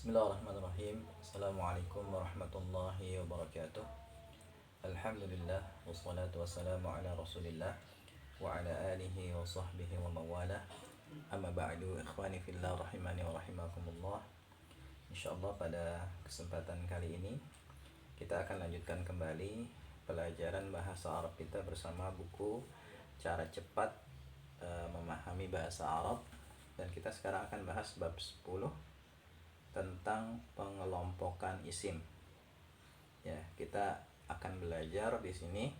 Bismillahirrahmanirrahim. Assalamualaikum warahmatullahi wabarakatuh. Alhamdulillah wassalatu wassalamu ala Rasulillah wa ala alihi wa sahbihi wa mawala. Amma ba'du, ikhwani fillah rahimani wa rahimakumullah. Insyaallah pada kesempatan kali ini kita akan lanjutkan kembali pelajaran bahasa Arab kita bersama buku Cara Cepat Memahami Bahasa Arab, dan kita sekarang akan bahas bab 10 tentang pengelompokan isim. Ya, kita akan belajar di sini.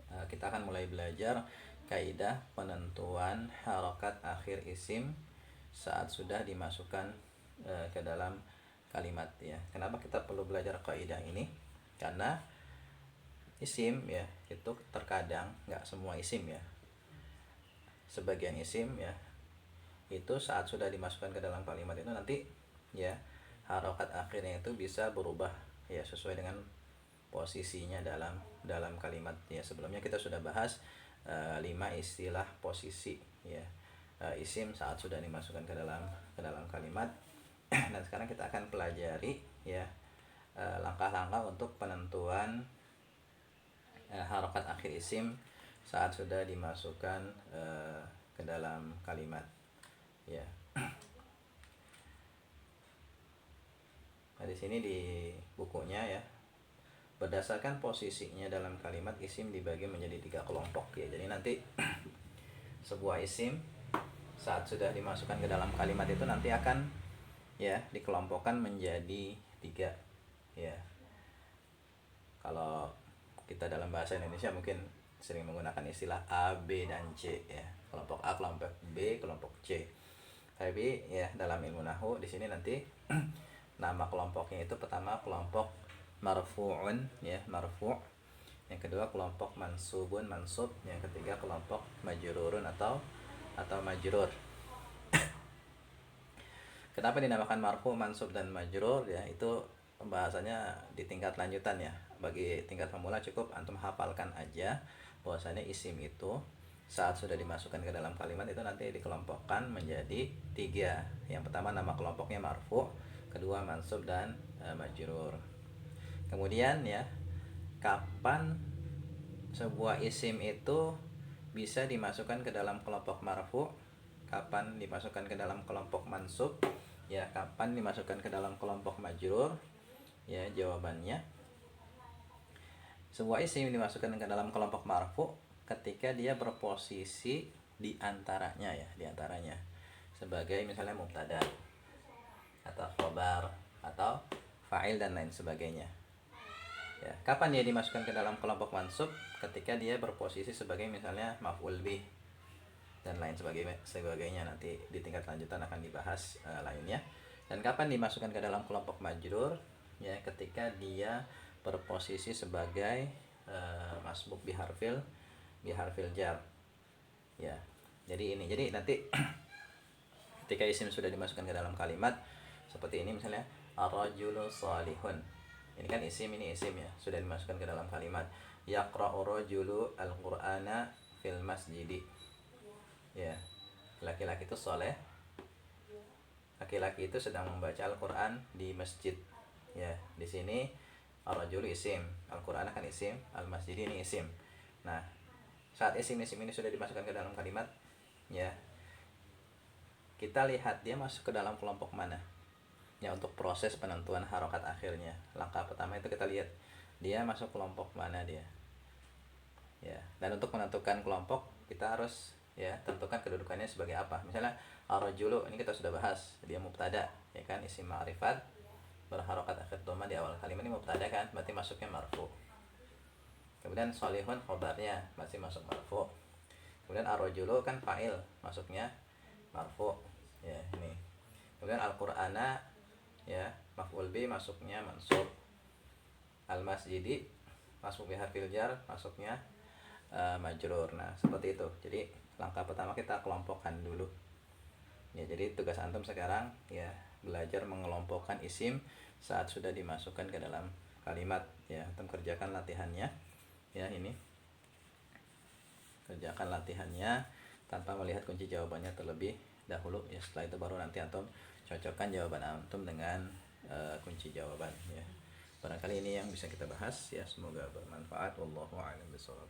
Kita akan mulai belajar kaidah penentuan harokat akhir isim saat sudah dimasukkan ke dalam kalimat. Ya, kenapa kita perlu belajar kaidah ini? Karena isim ya itu terkadang, nggak semua isim ya, sebagian isim ya itu saat sudah dimasukkan ke dalam kalimat itu nanti ya harokat akhirnya itu bisa berubah ya sesuai dengan posisinya dalam kalimat. Ya, sebelumnya kita sudah bahas 5 istilah posisi ya isim saat sudah dimasukkan ke dalam kalimat. Dan sekarang kita akan pelajari ya langkah-langkah untuk penentuan harokat akhir isim saat sudah dimasukkan ke dalam kalimat. Ya. Nah, di sini di bukunya ya, berdasarkan posisinya dalam kalimat, isim dibagi menjadi 3 kelompok ya. Jadi nanti sebuah isim saat sudah dimasukkan ke dalam kalimat itu nanti akan ya dikelompokkan menjadi 3 ya. Kalau kita dalam bahasa Indonesia mungkin sering menggunakan istilah A, B, dan C ya. Kelompok A, kelompok B, kelompok C. Tapi ya dalam ilmu nahwu di sini nanti nama kelompoknya itu pertama kelompok marfu'un ya, marfu'. Yang kedua kelompok mansubun, mansub. Yang ketiga kelompok majrurun atau majrur. Kenapa dinamakan marfu', mansub, dan majrur ya? Itu pembahasannya di tingkat lanjutan ya. Bagi tingkat pemula cukup antum hafalkan aja bahwasanya isim itu saat sudah dimasukkan ke dalam kalimat itu nanti dikelompokkan menjadi 3. Yang pertama nama kelompoknya marfu', kedua mansub dan majrur. Kemudian ya, kapan sebuah isim itu bisa dimasukkan ke dalam kelompok marfu', kapan dimasukkan ke dalam kelompok mansub, ya kapan dimasukkan ke dalam kelompok majrur? Ya, jawabannya sebuah isim dimasukkan ke dalam kelompok marfu' ketika dia berposisi di antaranya ya, di antaranya sebagai misalnya mubtada atau khobar atau fa'il dan lain sebagainya. Ya, kapan dia dimasukkan ke dalam kelompok mansub? Ketika dia berposisi sebagai misalnya maf'ul bih dan lain sebagainya. Nanti di tingkat lanjutan akan dibahas lainnya. Dan kapan dimasukkan ke dalam kelompok majrur? Ya, ketika dia berposisi sebagai masbuk biharfil jar. Ya. Jadi nanti ketika isim sudah dimasukkan ke dalam kalimat seperti ini misalnya ar-rajulu salihun. Ini kan isim, ini isim ya, sudah dimasukkan ke dalam kalimat. Yaqra'u rajulu al-Qur'ana fil masjidi. Ya. Laki-laki itu saleh. Laki-laki itu sedang membaca Al-Qur'an di masjid. Ya, di sini ar-rajulu isim, Al-Qur'ana kan isim, al-masjidi ini isim. Nah, saat isim-isim ini sudah dimasukkan ke dalam kalimat ya, kita lihat dia masuk ke dalam kelompok mana ya untuk proses penentuan harokat akhirnya. Langkah pertama itu kita lihat dia masuk kelompok mana dia ya, dan untuk menentukan kelompok kita harus ya tentukan kedudukannya sebagai apa. Misalnya ar-rajulu ini kita sudah bahas, dia mubtada ya kan, isim ma'rifat berharokat akhir dhamma di awal kalimat, ini mubtada kan, berarti masuknya marfu'. Kemudian sholihun khobarnya masih masuk marfu'. Kemudian ar-rajulu kan fa'il, masuknya marfu'. Ya, ini. Kemudian al-Qur'ana ya, maf'ul bi masuknya mansub. Al-masjidi masuk biharfil jar, masuknya majrur. Nah, seperti itu. Jadi langkah pertama kita kelompokkan dulu. Ya, jadi tugas antum sekarang ya belajar mengelompokkan isim saat sudah dimasukkan ke dalam kalimat. Ya, antum kerjakan latihannya. Ya, ini kerjakan latihannya tanpa melihat kunci jawabannya terlebih dahulu ya, setelah itu baru nanti antum cocokkan jawaban antum dengan kunci jawaban ya. Barangkali ini yang bisa kita bahas ya, semoga bermanfaat. Wallahu a'lam bishawab.